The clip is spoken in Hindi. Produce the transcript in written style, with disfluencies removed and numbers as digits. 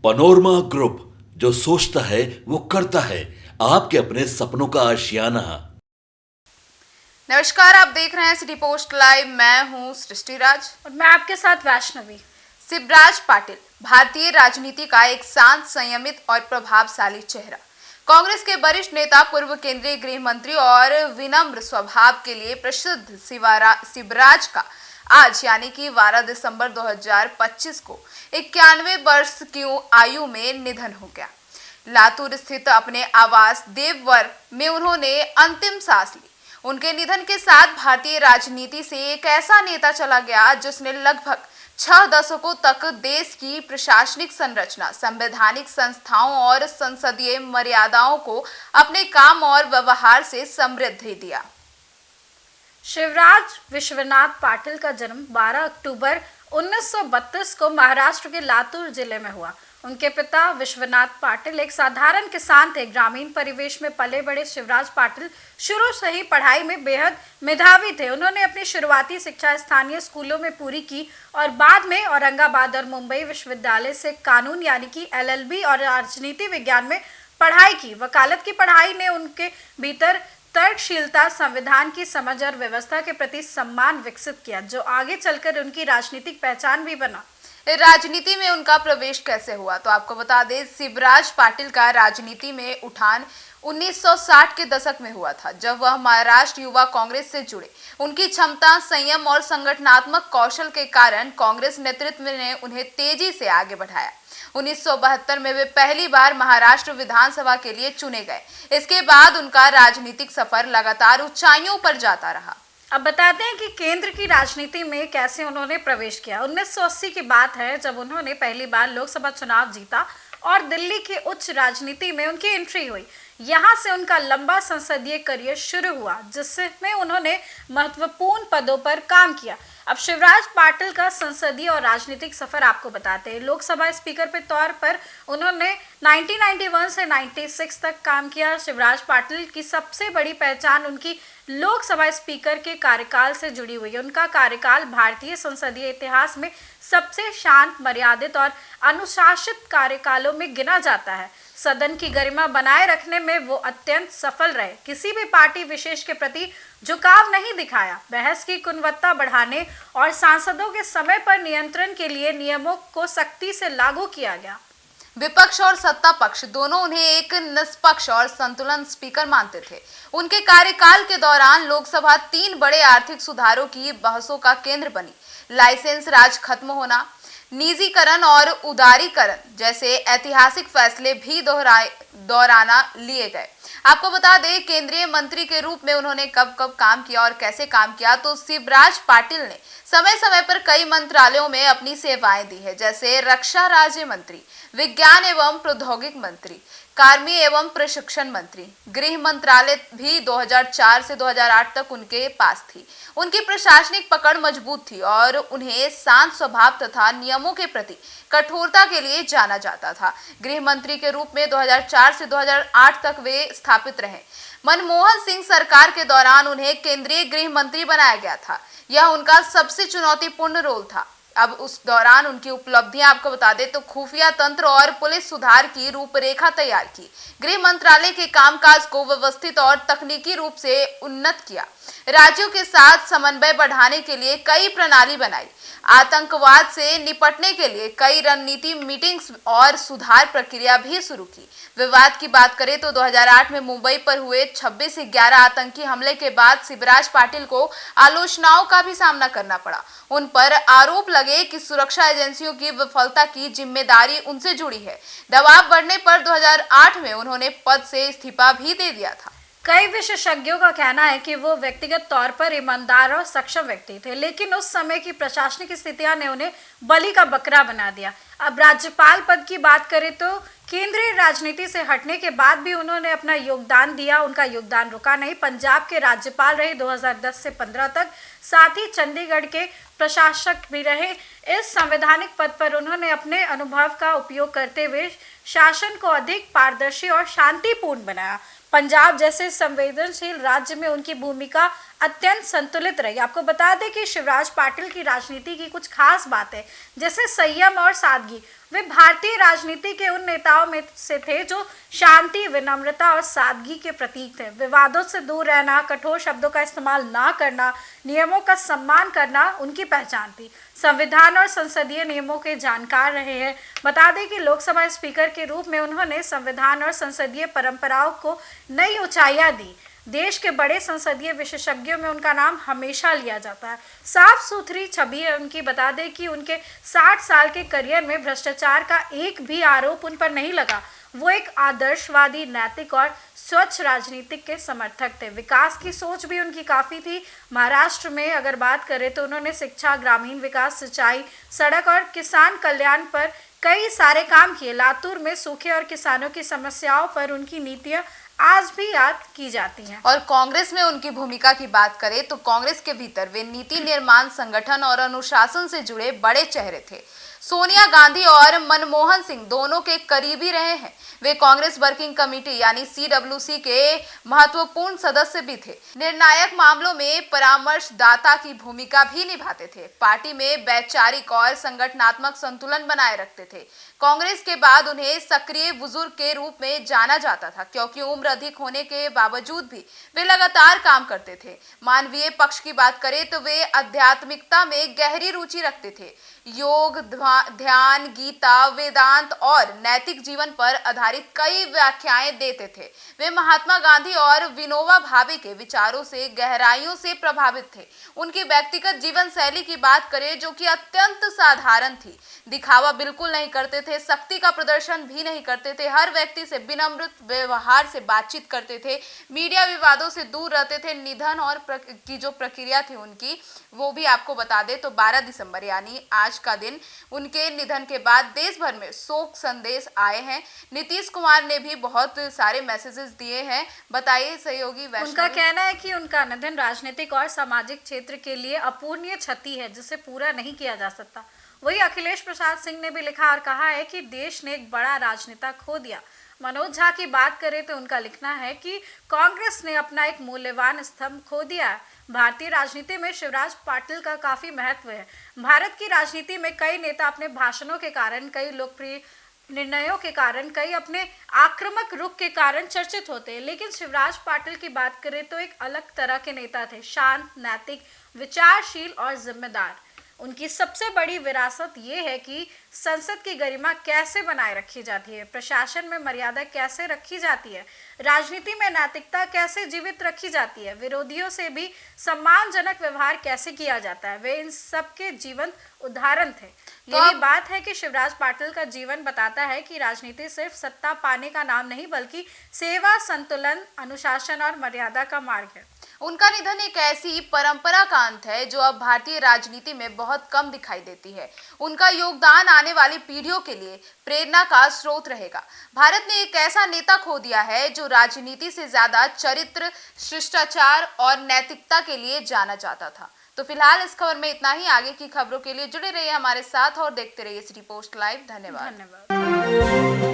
पनोरमा ग्रुप, जो सोचता है वो करता है। आपके अपने सपनों का आशियाना। नमस्कार, आप देख रहे हैं सिटी पोस्ट लाइव। मैं हूं सृष्टि राज और मैं आपके साथ वैष्णवी। शिवराज पाटिल भारतीय राजनीति का एक शांत, संयमित और प्रभावशाली चेहरा। कांग्रेस के वरिष्ठ नेता, पूर्व केंद्रीय गृह मंत्री और विनम्र स्वभाव के लिए प्रसिद्ध शिवराज का आज यानी कि 12 दिसंबर 2025 को 91 वर्ष की आयु में निधन हो गया। लातूर स्थित अपने आवास देववर में उन्होंने अंतिम सांस ली। उनके निधन के साथ भारतीय राजनीति से एक ऐसा नेता चला गया जिसने लगभग 6 दशकों तक देश की प्रशासनिक संरचना, संवैधानिक संस्थाओं और संसदीय मर्यादाओं को अपने काम और व्यवहार से समृद्धि दिया। शिवराज विश्वनाथ पाटिल का जन्म 12 अक्टूबर 1932 को महाराष्ट्र के लातूर जिले में हुआ। उनके पिता विश्वनाथ पाटिल एक साधारण किसान थे। ग्रामीण परिवेश में पले बड़े शिवराज पाटिल शुरू से ही पढ़ाई में बेहद मेधावी थे। उन्होंने अपनी शुरुआती शिक्षा स्थानीय स्कूलों में पूरी की और बाद में औरंगाबाद और मुंबई विश्वविद्यालय से कानून यानी कि LLB और राजनीति विज्ञान में पढ़ाई की। वकालत की पढ़ाई ने उनके भीतर तर्कशीलता, संविधान की समझ और व्यवस्था के प्रति सम्मान विकसित किया, जो आगे चलकर उनकी राजनीतिक पहचान भी बना। राजनीति में उनका प्रवेश कैसे हुआ, तो आपको बता दें, शिवराज पाटिल का राजनीति में उठान 1960 के दशक में हुआ था, जब वह महाराष्ट्र युवा कांग्रेस से जुड़े। उनकी क्षमता, संयम और संगठनात्मक कौशल के कारण कांग्रेस नेतृत्व ने उन्हें तेजी से आगे बढ़ाया। 1972 में वे पहली बार महाराष्ट्र विधानसभा के लिए चुने गए। इसके बाद उनका राजनीतिक सफर लगातार ऊंचाइयों पर जाता रहा। अब बताते हैं कि केंद्र की राजनीति में कैसे उन्होंने प्रवेश किया। 1980 की बात है, जब उन्होंने पहली बार लोकसभा चुनाव जीता और दिल्ली की उच्च राजनीति में उनकी एंट्री हुई। यहाँ से उनका लंबा संसदीय करियर शुरू हुआ, जिसमें उन्होंने महत्वपूर्ण पदों पर काम किया। अब शिवराज पाटिल का संसदीय और राजनीतिक सफर आपको बताते हैं। लोकसभा स्पीकर के तौर पर उन्होंने 1991 से 96 तक काम किया। शिवराज पाटिल की सबसे बड़ी पहचान उनकी लोकसभा स्पीकर के कार्यकाल से जुड़ी हुई है। उनका कार्यकाल भारतीय संसदीय इतिहास में सबसे शांत, मर्यादित और अनुशासित कार्यकालों में गिना जाता है। सदन की गरिमा बनाए रखने में वो अत्यंत सफल रहे। किसी भी पार्टी विशेष के प्रति झुकाव नहीं दिखाया। बहस की गुणवत्ता बढ़ाने और सांसदों के समय पर नियंत्रण के लिए नियमों को सख्ती से लागू किया गया। विपक्ष और सत्ता पक्ष दोनों उन्हें एक निष्पक्ष और संतुलन स्पीकर मानते थे। उनके कार्यकाल के दौरान लोकसभा 3 बड़े आर्थिक सुधारों की बहसों का केंद्र बनी। लाइसेंस राज खत्म होना, निजीकरण और उदारीकरण जैसे ऐतिहासिक फैसले भी दोहराना लिए गए। आपको बता दें, केंद्रीय मंत्री के रूप में उन्होंने कब कब काम किया और कैसे काम किया, तो शिवराज पाटिल ने समय समय पर कई मंत्रालयों में अपनी सेवाएं दी है, जैसे रक्षा राज्य मंत्री, विज्ञान एवं प्रौद्योगिक मंत्री, कार्मिक एवं प्रशिक्षण मंत्री। गृह मंत्रालय भी 2004 से 2008 तक उनके पास थी। उनकी प्रशासनिक पकड़ मजबूत थी और उन्हें शांत स्वभाव तथा नियमों के प्रति कठोरता के लिए जाना जाता था। गृह मंत्री के रूप में 2004 से 2008 तक वे स्थापित रहे। मनमोहन सिंह सरकार के दौरान उन्हें केंद्रीय गृह मंत्री बनाया गया था। यह उनका सबसे चुनौतीपूर्ण रोल था। अब उस दौरान उनकी उपलब्धियां आपको बता दें तो खुफिया तंत्र और पुलिस सुधार की रूपरेखा तैयार की, गृह मंत्रालय के कामकाज को व्यवस्थित और तकनीकी रूप से उन्नत किया, राज्यों के साथ समन्वय बढ़ाने के लिए कई प्रणाली बनाई, आतंकवाद से निपटने के लिए कई रणनीति मीटिंग्स और सुधार प्रक्रिया भी शुरू की। विवाद की बात करें तो 2008 में मुंबई पर हुए 26/11 आतंकी हमले के बाद शिवराज पाटिल को आलोचनाओं का भी सामना करना पड़ा। उन पर आरोप लगे कि सुरक्षा एजेंसियों की विफलता की जिम्मेदारी उनसे जुड़ी है। दबाव बढ़ने पर 2008 में उन्होंने पद से इस्तीफा भी दे दिया था। कई विशेषज्ञों का कहना है कि वो व्यक्तिगत तौर पर ईमानदार और सक्षम व्यक्ति थे, लेकिन उस समय की प्रशासनिक स्थितियां ने उन्हें बलि का बकरा बना दिया। अब राज्यपाल पद की बात करें तो केंद्रीय राजनीति से हटने के बाद भी उन्होंने अपना योगदान दिया। उनका योगदान रुका नहीं। पंजाब के राज्यपाल रहे 2010 से 15 तक, साथ ही चंडीगढ़ के प्रशासक भी रहे। इस संवैधानिक पद पर उन्होंने अपने अनुभव का उपयोग करते हुए शासन को अधिक पारदर्शी और शांतिपूर्ण बनाया। पंजाब जैसे संवेदनशील राज्य में उनकी भूमिका अत्यंत संतुलित रही। आपको बता दें कि शिवराज पाटिल की राजनीति की कुछ खास बातें जैसे संयम और सादगी। वे भारतीय राजनीति के उन नेताओं में से थे जो शांति, विनम्रता और सादगी के प्रतीक थे। विवादों से दूर रहना, कठोर शब्दों का इस्तेमाल ना करना, नियमों का सम्मान करना उनकी पहचान थी। संविधान और संसदीय नियमों के जानकार रहे हैं। बता दें कि लोकसभा स्पीकर के रूप में उन्होंने संविधान और संसदीय परंपराओं को नई ऊंचाइयां दी। देश के बड़े संसदीय विशेषज्ञों में उनका नाम हमेशा लिया जाता है। साफ सुथरी छवि है उनकी। बता दें कि उनके 60 साल के करियर में भ्रष्टाचार का एक भी आरोप उन पर नहीं लगा। वो एक आदर्शवादी, नैतिक और स्वच्छ राजनीतिक के समर्थक थे। विकास की सोच भी उनकी काफ़ी थी। महाराष्ट्र में अगर बात करें तो उन्होंने शिक्षा, ग्रामीण विकास, सिंचाई, सड़क और किसान कल्याण पर कई सारे काम किए। लातूर में सूखे और किसानों की समस्याओं पर उनकी नीतियां आज भी याद की जाती हैं। और कांग्रेस में उनकी भूमिका की बात करें तो कांग्रेस के भीतर वे नीति निर्माण, संगठन और अनुशासन से जुड़े बड़े चेहरे थे। सोनिया गांधी और मनमोहन सिंह दोनों के करीबी रहे हैं। वे कांग्रेस वर्किंग कमेटी यानी CWC के महत्वपूर्ण सदस्य भी थे। निर्णायक मामलों में परामर्शदाता की भूमिका भी निभाते थे। पार्टी में वैचारिक और संगठनात्मक संतुलन बनाए रखते थे। कांग्रेस के बाद उन्हें सक्रिय बुजुर्ग के रूप में जाना जाता था, क्योंकि उम्र अधिक होने के बावजूद भी वे लगातार काम करते थे। मानवीय पक्ष की बात करें तो वे आध्यात्मिकता में गहरी रुचि रखते थे। योग, ध्यान, गीता, वेदांत और नैतिक जीवन पर आधारित कई व्याख्याएं देते थे। वे महात्मा गांधी और विनोबा भावे के विचारों से गहराइयों से प्रभावित थे। उनकी व्यक्तिगत जीवन शैली की बात करें जो कि अत्यंत साधारण थी। दिखावा बिल्कुल नहीं करते थे, शक्ति का प्रदर्शन भी नहीं करते थे। हर व्यक्ति से विनम्र व्यवहार से बातचीत करते थे। मीडिया विवादों से दूर रहते थे। निधन और की जो प्रक्रिया थी उनकी, वो भी आपको बता दें तो 12 दिसंबर यानी आज का दिन, उनके निधन के बाद देश भर में शोक संदेश आए हैं। नीतीश कुमार ने भी बहुत सारे मैसेजेस दिए हैं। बताइए सहयोगी वैष्णवी। उनका कहना है कि उनका निधन राजनीतिक और सामाजिक क्षेत्र के लिए अपूरणीय क्षति है जिसे पूरा नहीं किया जा सकता। वही अखिलेश प्रसाद सिंह ने भी लिखा और कहा है कि देश ने एक बड़ा राजनेता खो दिया। मनोज झा की बात करें तो उनका लिखना है कि कांग्रेस ने अपना एक मूल्यवान स्तंभ खो दिया है। भारतीय राजनीति में शिवराज पाटिल का काफी महत्व है। भारत की राजनीति में कई नेता अपने भाषणों के कारण, कई लोकप्रिय निर्णयों के कारण, कई अपने आक्रामक रुख के कारण चर्चित होते हैं, लेकिन शिवराज पाटिल की बात करें तो एक अलग तरह के नेता थे। शांत, नैतिक, विचारशील और जिम्मेदार। उनकी सबसे बड़ी विरासत ये है कि संसद की गरिमा कैसे बनाए रखी जाती है, प्रशासन में मर्यादा कैसे रखी जाती है, राजनीति में नैतिकता कैसे जीवित रखी जाती है, विरोधियों से भी सम्मानजनक व्यवहार कैसे किया जाता है। वे इन सब के जीवंत उदाहरण थे। यही बात है कि शिवराज पाटिल का जीवन बताता है कि राजनीति सिर्फ सत्ता पाने का नाम नहीं, बल्कि सेवा, संतुलन, अनुशासन और मर्यादा का मार्ग है। उनका निधन एक ऐसी परंपरा का अंत है जो अब भारतीय राजनीति में बहुत कम दिखाई देती है। उनका योगदान आने वाली पीढ़ियों के लिए प्रेरणा का स्रोत रहेगा। भारत ने एक ऐसा नेता खो दिया है जो राजनीति से ज्यादा चरित्र, शिष्टाचार और नैतिकता के लिए जाना जाता था। तो फिलहाल इस खबर में इतना ही। आगे की खबरों के लिए जुड़े रहिए हमारे साथ और देखते रहिए सिटी पोस्ट लाइव। धन्यवाद।